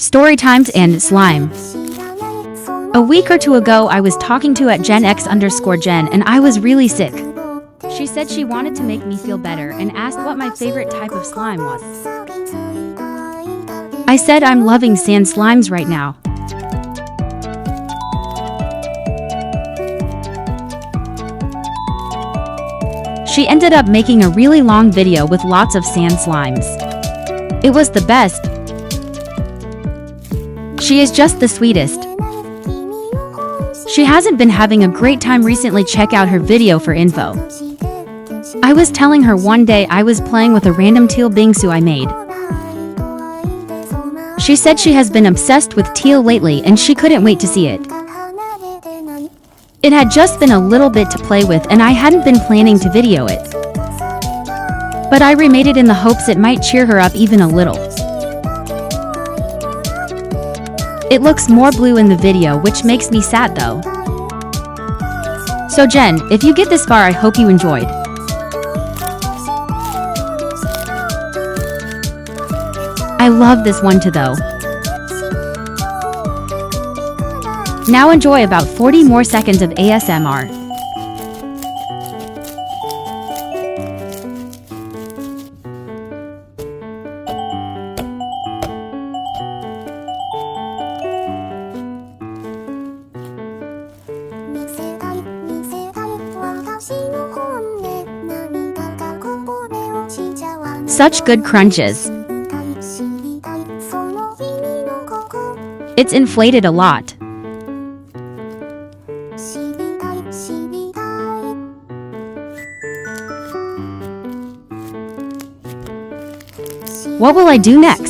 Story times and slime. A week or two ago, I was talking to at Gen X_Gen and I was really sick. She said she wanted to make me feel better and asked what my favorite type of slime was. I said I'm loving sand slimes right now. She ended up making a really long video with lots of sand slimes. It was the best. She is just the sweetest. She hasn't been having a great time recently. Check out her video for info. I was telling her one day I was playing with a random Teal Bingsu I made. She said she has been obsessed with teal lately and she couldn't wait to see it. It had just been a little bit to play with and I hadn't been planning to video it. But I remade it in the hopes it might cheer her up even a little. It looks more blue in the video, which makes me sad though. So Jen, if you get this far, I hope you enjoyed. I love this one too though. Now enjoy about 40 more seconds of ASMR. Such good crunches. It's inflated a lot. What will I do next?